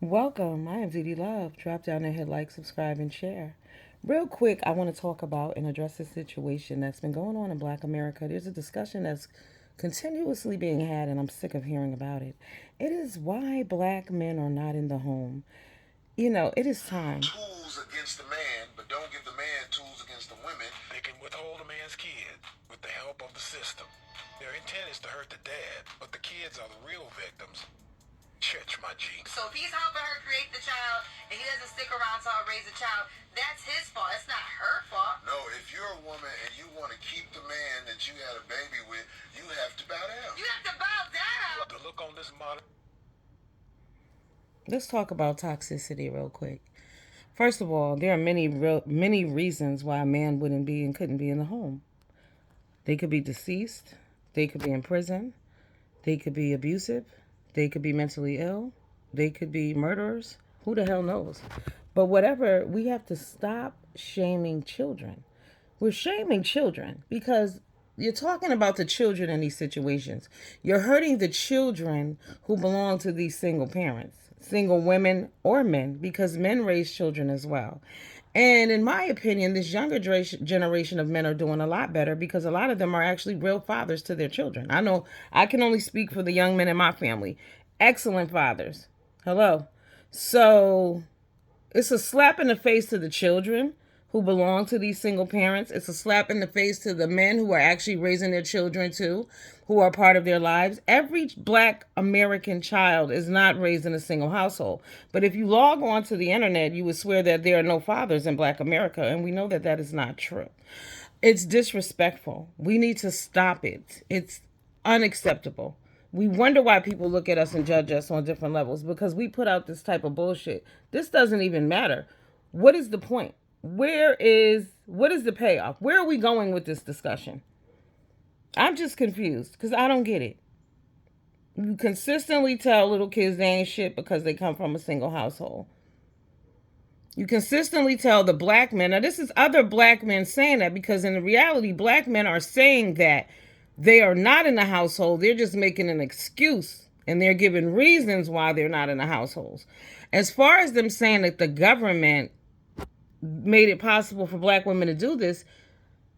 Welcome. I am VD Love. Drop down and hit like, subscribe, and share. Real quick, I want to talk about and address a situation that's been going on in Black America. There's a discussion that's continuously being had, and I'm sick of hearing about it. It is why Black men are not in the home. It is time. Tools against the man, but don't give the man tools against the women. They can withhold a man's kid with the help of the system. Their intent is to hurt the dad, but the kids are the real victims. Church, my G. So if he's helping her create the child and he doesn't stick around to her raise the child, that's his fault. It's not her fault. No, if you're a woman and you want to keep the man that you had a baby with, you have to bow down. You have to bow down. The look on this model. Let's talk about toxicity real quick. First of all, there are many reasons why a man wouldn't be and couldn't be in the home. They could be deceased. They could be in prison. They could be abusive. They could be mentally ill. They could be murderers. Who the hell knows? But whatever, we have to stop shaming children. We're shaming children because you're talking about the children in these situations. You're hurting the children who belong to these single parents, single women or men, because men raise children as well. And in my opinion, this younger generation of men are doing a lot better because a lot of them are actually real fathers to their children. I know I can only speak for the young men in my family. Excellent fathers. Hello. So it's a slap in the face to the children who belong to these single parents. It's a slap in the face to the men who are actually raising their children too, who are part of their lives. Every Black American child is not raised in a single household. But if you log on to the internet, you would swear that there are no fathers in Black America, and we know that that is not true. It's disrespectful. We need to stop it. It's unacceptable. We wonder why people look at us and judge us on different levels because we put out this type of bullshit. This doesn't even matter. What is the point? What is the payoff? Where are we going with this discussion? I'm just confused because I don't get it. You consistently tell little kids they ain't shit because they come from a single household. You consistently tell the Black men, now this is other Black men saying that because in reality, Black men are saying that they are not in the household. They're just making an excuse and they're giving reasons why they're not in the households. As far as them saying that the government made it possible for Black women to do this,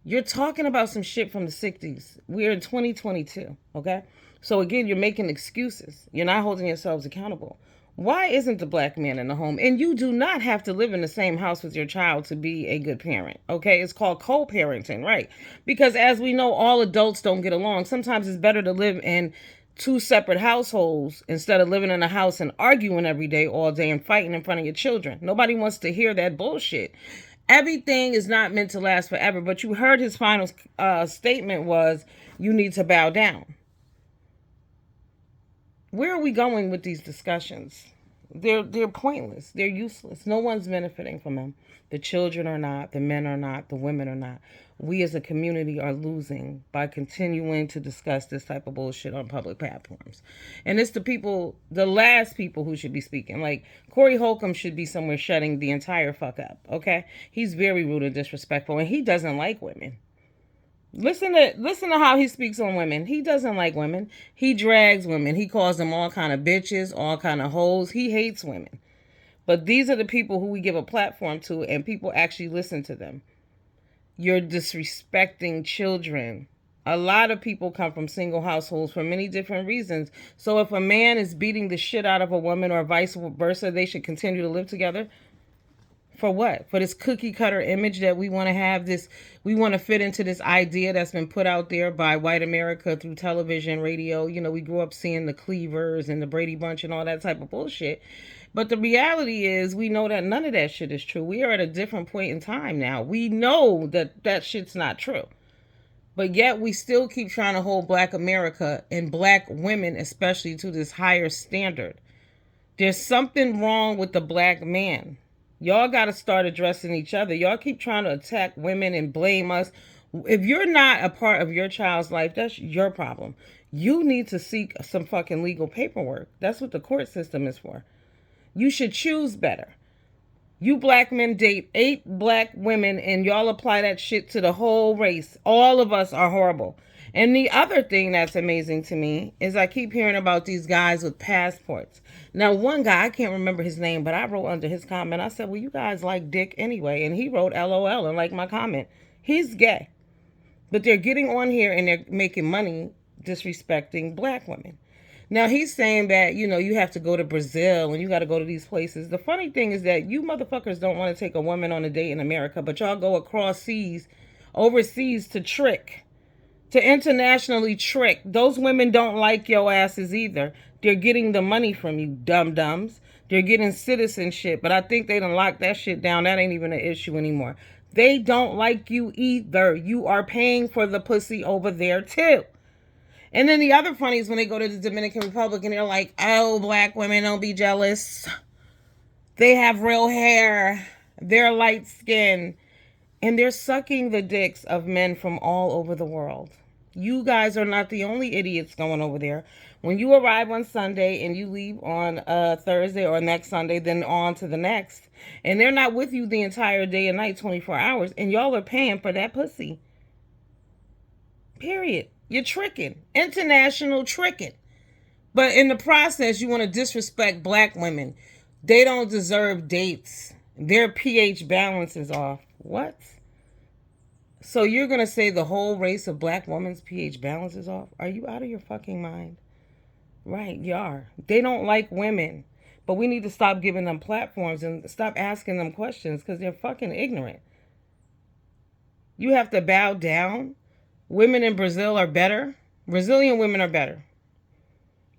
you're talking about some shit from the 60s. We're in 2022, okay? So again, you're making excuses. You're not holding yourselves accountable. Why isn't the Black man in the home? And you do not have to live in the same house with your child to be a good parent, okay? It's called co-parenting, right? Because as we know, all adults don't get along. Sometimes it's better to live in two separate households instead of living in a house and arguing every day, all day, and fighting in front of your children. Nobody wants to hear that bullshit. Everything is not meant to last forever, but you heard his final statement was, you need to bow down. Where are we going with these discussions? They're pointless. They're useless. No one's benefiting from them. The children are not, the men are not, the women are not. We as a community are losing by continuing to discuss this type of bullshit on public platforms. And it's the last people who should be speaking. Like, Corey Holcomb should be somewhere shutting the entire fuck up, okay? He's very rude and disrespectful, and he doesn't like women. Listen to how he speaks on women. He doesn't like women. He drags women. He calls them all kind of bitches, all kind of hoes. He hates women. But these are the people who we give a platform to, and people actually listen to them. You're disrespecting children. A lot of people come from single households for many different reasons. So if a man is beating the shit out of a woman or vice versa, they should continue to live together. For what? For this cookie cutter image that we want to have this, we want to fit into this idea that's been put out there by white America through television, radio. You know, we grew up seeing the Cleavers and the Brady Bunch and all that type of bullshit. But the reality is we know that none of that shit is true. We are at a different point in time now. We know that that shit's not true. But yet we still keep trying to hold Black America and Black women especially to this higher standard. There's something wrong with the Black man. Y'all got to start addressing each other. Y'all keep trying to attack women and blame us. If you're not a part of your child's life, that's your problem. You need to seek some fucking legal paperwork. That's what the court system is for. You should choose better. You Black men date 8 Black women and y'all apply that shit to the whole race. All of us are horrible. And the other thing that's amazing to me is I keep hearing about these guys with passports. Now, one guy, I can't remember his name, but I wrote under his comment, I said, well, you guys like dick anyway. And he wrote LOL and like my comment. He's gay. But they're getting on here and they're making money disrespecting black women. Now he's saying that, you have to go to Brazil and you got to go to these places. The funny thing is that you motherfuckers don't want to take a woman on a date in America, but y'all go across seas, overseas to internationally trick. Those women don't like your asses either. They're getting the money from you, dum-dums. They're getting citizenship, but I think they done locked that shit down. That ain't even an issue anymore. They don't like you either. You are paying for the pussy over there too. And then the other funny is when they go to the Dominican Republic and they're like, oh, black women, don't be jealous. They have real hair. They're light skinned. And they're sucking the dicks of men from all over the world. You guys are not the only idiots going over there. When you arrive on Sunday and you leave on Thursday or next Sunday, then on to the next. And they're not with you the entire day and night, 24 hours. And y'all are paying for that pussy. Period. You're tricking. International tricking. But in the process, you want to disrespect black women. They don't deserve dates. Their pH balance is off. What? So you're going to say the whole race of black women's pH balance is off? Are you out of your fucking mind? Right, you are. They don't like women. But we need to stop giving them platforms and stop asking them questions because they're fucking ignorant. You have to bow down. Women in Brazil are better. Brazilian women are better.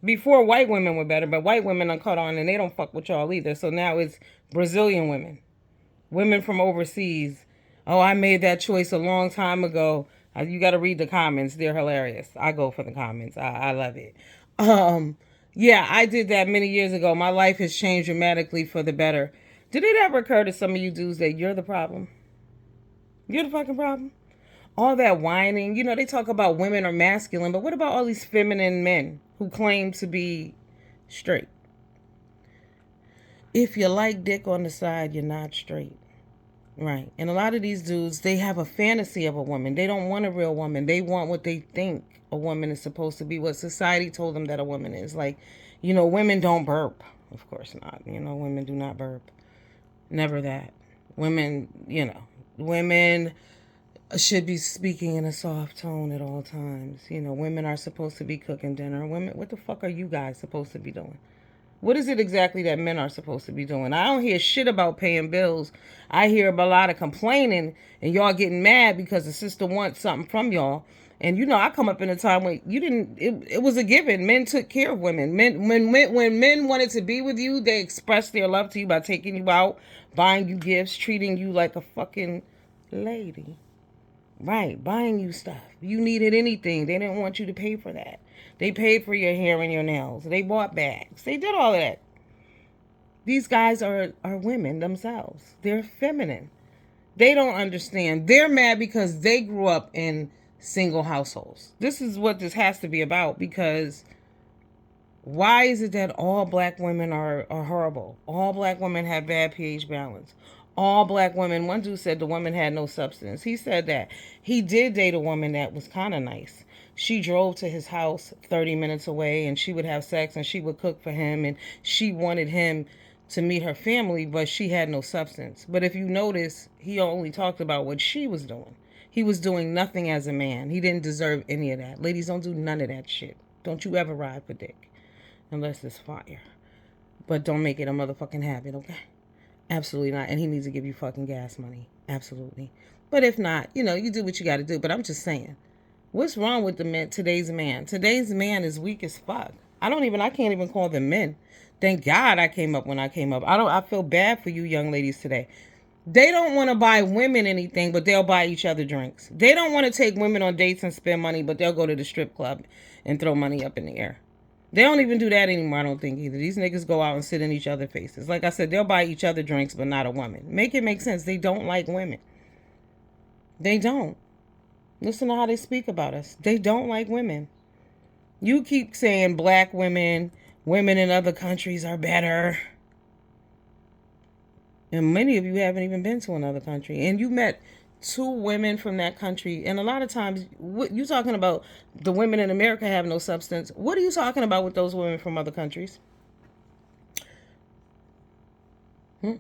Before, white women were better, but white women are caught on and they don't fuck with y'all either. So now it's Brazilian women. Women from overseas. Oh, I made that choice a long time ago. You got to read the comments. They're hilarious. I go for the comments. I love it. Yeah, I did that many years ago. My life has changed dramatically for the better. Did it ever occur to some of you dudes that you're the problem? You're the fucking problem? All that whining. They talk about women are masculine, but what about all these feminine men who claim to be straight? If you like dick on the side, you're not straight. Right. And a lot of these dudes, they have a fantasy of a woman. They don't want a real woman. They want what they think a woman is supposed to be, what society told them that a woman is. Like, women don't burp. Of course not. Women do not burp. Never that. Women, women should be speaking in a soft tone at all times. Women are supposed to be cooking dinner. Women, what the fuck are you guys supposed to be doing? What is it exactly that men are supposed to be doing? I don't hear shit about paying bills. I hear about a lot of complaining and y'all getting mad because the sister wants something from y'all. And I come up in a time when you didn't, it was a given. Men took care of women. When men wanted to be with you, they expressed their love to you by taking you out, buying you gifts, treating you like a fucking lady. Right, buying you stuff. You needed anything. They didn't want you to pay for that. They paid for your hair and your nails. They bought bags. They did all of that. These guys are women themselves. They're feminine. They don't understand. They're mad because they grew up in single households. This is what this has to be about, because why is it that all black women are horrible? All black women have bad pH balance. All black women, one dude said the woman had no substance. He said that. He did date a woman that was kind of nice. She drove to his house 30 minutes away and she would have sex and she would cook for him and she wanted him to meet her family, but she had no substance. But if you notice, he only talked about what she was doing. He was doing nothing as a man. He didn't deserve any of that. Ladies, don't do none of that shit. Don't you ever ride for dick. Unless it's fire. But don't make it a motherfucking habit, okay? Absolutely not. And he needs to give you fucking gas money. Absolutely. But if not, you do what you got to do. But I'm just saying, what's wrong with the men? Today's man. Today's man is weak as fuck. I can't even call them men. Thank God I came up when I came up. I feel bad for you young ladies today. They don't want to buy women anything, but they'll buy each other drinks. They don't want to take women on dates and spend money, but they'll go to the strip club and throw money up in the air. They don't even do that anymore, I don't think, either. These niggas go out and sit in each other's faces. Like I said, they'll buy each other drinks, but not a woman. Make it make sense. They don't like women. They don't. Listen to how they speak about us. They don't like women. You keep saying black women, women in other countries are better. And many of you haven't even been to another country. And you met two women from that country, and a lot of times, what you talking about, the women in America have no substance. What are you talking about with those women from other countries? Hmm?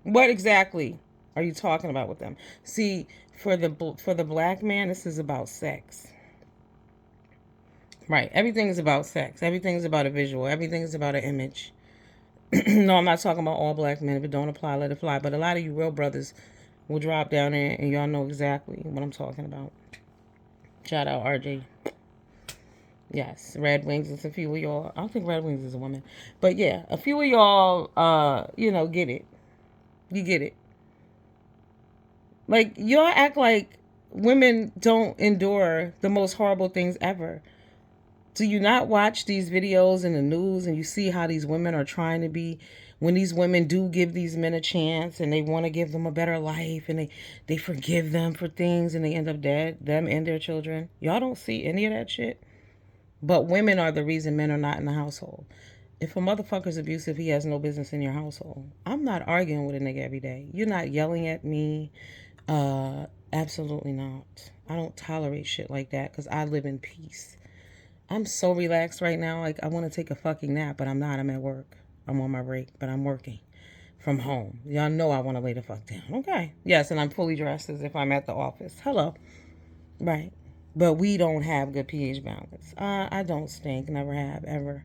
What exactly are you talking about with them? See, for the black man, this is about sex. Right. Everything is about sex. Everything is about a visual. Everything is about an image. No, I'm not talking about all black men. If it don't apply, let it fly. But a lot of you real brothers will drop down there and y'all know exactly what I'm talking about. Shout out RJ. Yes, Red Wings is a few of y'all. I don't think Red Wings is a woman. But yeah, a few of y'all get it. You get it. Like y'all act like women don't endure the most horrible things ever. Do you not watch these videos in the news and you see how these women are trying to be, when these women do give these men a chance and they want to give them a better life and they forgive them for things and they end up dead, them and their children? Y'all don't see any of that shit. But women are the reason men are not in the household. If a motherfucker's abusive, he has no business in your household. I'm not arguing with a nigga every day. You're not yelling at me. Absolutely not. I don't tolerate shit like that because I live in peace. I'm so relaxed right now. Like, I want to take a fucking nap, but I'm not. I'm at work. I'm on my break, but I'm working from home. Y'all know I want to lay the fuck down. Okay. Yes, and I'm fully dressed as if I'm at the office. Hello. Right. But we don't have good pH balance. I don't stink. Never have, ever.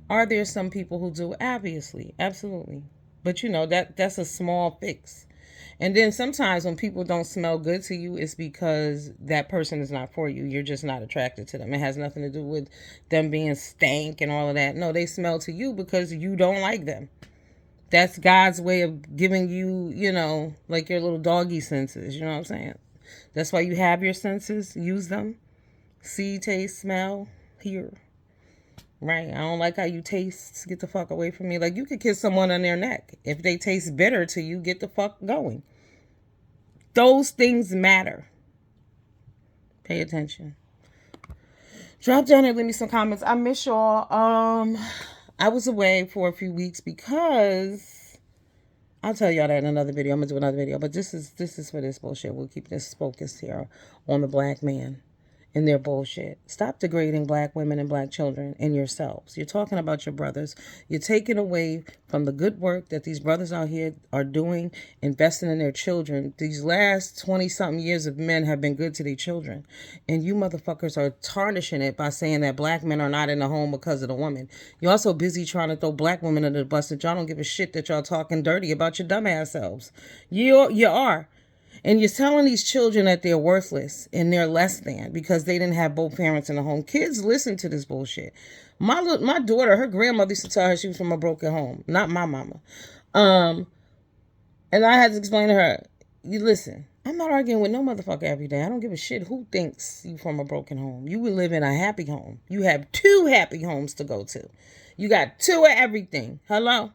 Are there some people who do? Obviously. Absolutely. But you know, that's a small fix. And then sometimes when people don't smell good to you, it's because that person is not for you. You're just not attracted to them. It has nothing to do with them being stank and all of that. No, they smell to you because you don't like them. That's God's way of giving you, like your little doggy senses. You know what I'm saying? That's why you have your senses. Use them. See, taste, smell, hear. Right? I don't like how you taste. Get the fuck away from me. Like, you could kiss someone on their neck. If they taste bitter to you, get the fuck going. Those things matter. Pay attention. Drop down and leave me some comments. I miss y'all. I was away for a few weeks because I'll tell y'all that in another video. I'm gonna do another video, but this is for this bullshit. We'll keep this focused here on the black man and their bullshit. Stop degrading black women and black children and yourselves. You're talking about your brothers. You're taking away from the good work that these brothers out here are doing, investing in their children. These last 20-something years of men have been good to their children. And you motherfuckers are tarnishing it by saying that black men are not in the home because of the woman. You're also busy trying to throw black women under the bus that y'all don't give a shit that y'all talking dirty about your dumbass selves. You are. And you're telling these children that they're worthless and they're less than because they didn't have both parents in the home. Kids listen to this bullshit. My daughter, her grandmother used to tell her she was from a broken home, not my mama. And I had to explain to her, you listen, I'm not arguing with no motherfucker every day. I don't give a shit who thinks you from a broken home. You would live in a happy home. You have 2 happy homes to go to. You got 2 of everything. Hello?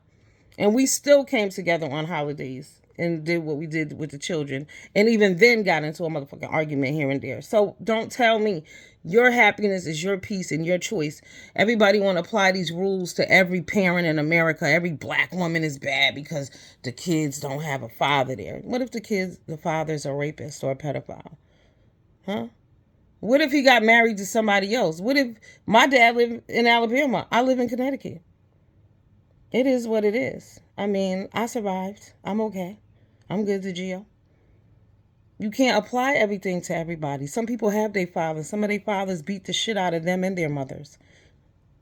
And we still came together on holidays and did what we did with the children. And even then got into a motherfucking argument here and there. So don't tell me your happiness is your peace and your choice. Everybody want to apply these rules to every parent in America. Every black woman is bad because the kids don't have a father there. What if the father's a rapist or a pedophile? Huh? What if he got married to somebody else? What if my dad lived in Alabama? I live in Connecticut. It is what it is. I mean, I survived. I'm okay. I'm good to Gio. You can't apply everything to everybody. Some people have their fathers. Some of their fathers beat the shit out of them and their mothers.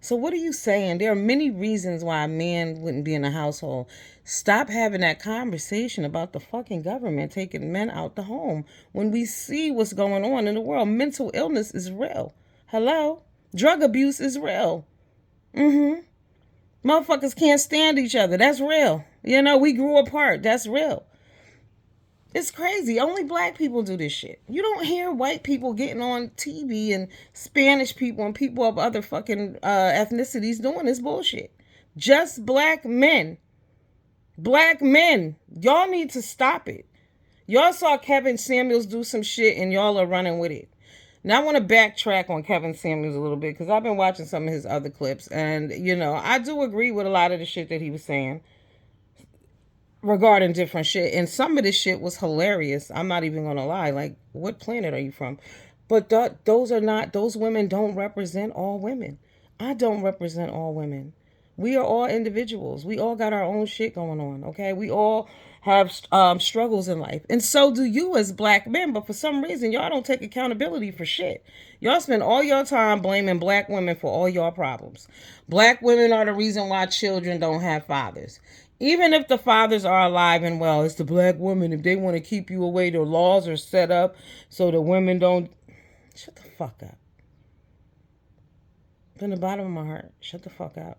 So what are you saying? There are many reasons why a man wouldn't be in a household. Stop having that conversation about the fucking government taking men out the home when we see what's going on in the world. Mental illness is real. Hello? Drug abuse is real. Motherfuckers can't stand each other. That's real. We grew apart. That's real. It's crazy. Only black people do this shit. You don't hear white people getting on TV and Spanish people and people of other fucking ethnicities doing this bullshit. Just black men. Black men. Y'all need to stop it. Y'all saw Kevin Samuels do some shit and y'all are running with it. Now I want to backtrack on Kevin Samuels a little bit because I've been watching some of his other clips and, I do agree with a lot of the shit that he was saying. regarding different shit. And some of this shit was hilarious. I'm not even gonna lie. Like, what planet are you from? But those are not, those women don't represent all women. I don't represent all women. We are all individuals. We all got our own shit going on, okay? We all have struggles in life. And so do you as black men. But for some reason, y'all don't take accountability for shit. Y'all spend all your time blaming black women for all your problems. Black women are the reason why children don't have fathers. Even if the fathers are alive and well, it's the black women. If they want to keep you away, the laws are set up so the women don't. Shut the fuck up. From the bottom of my heart, shut the fuck up.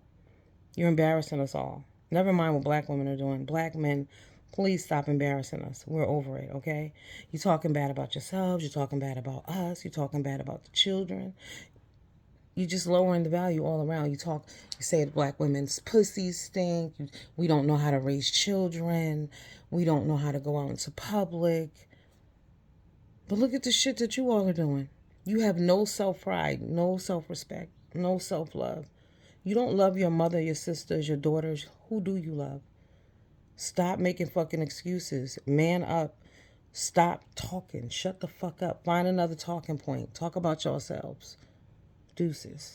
You're embarrassing us all. Never mind what black women are doing. Black men, please stop embarrassing us. We're over it, okay? You're talking bad about yourselves. You're talking bad about us. You're talking bad about the children. You're just lowering the value all around. You say the black women's pussies stink. We don't know how to raise children. We don't know how to go out into public. But look at the shit that you all are doing. You have no self-pride, no self-respect, no self-love. You don't love your mother, your sisters, your daughters. Who do you love? Stop making fucking excuses. Man up. Stop talking. Shut the fuck up. Find another talking point. Talk about yourselves. Deuces.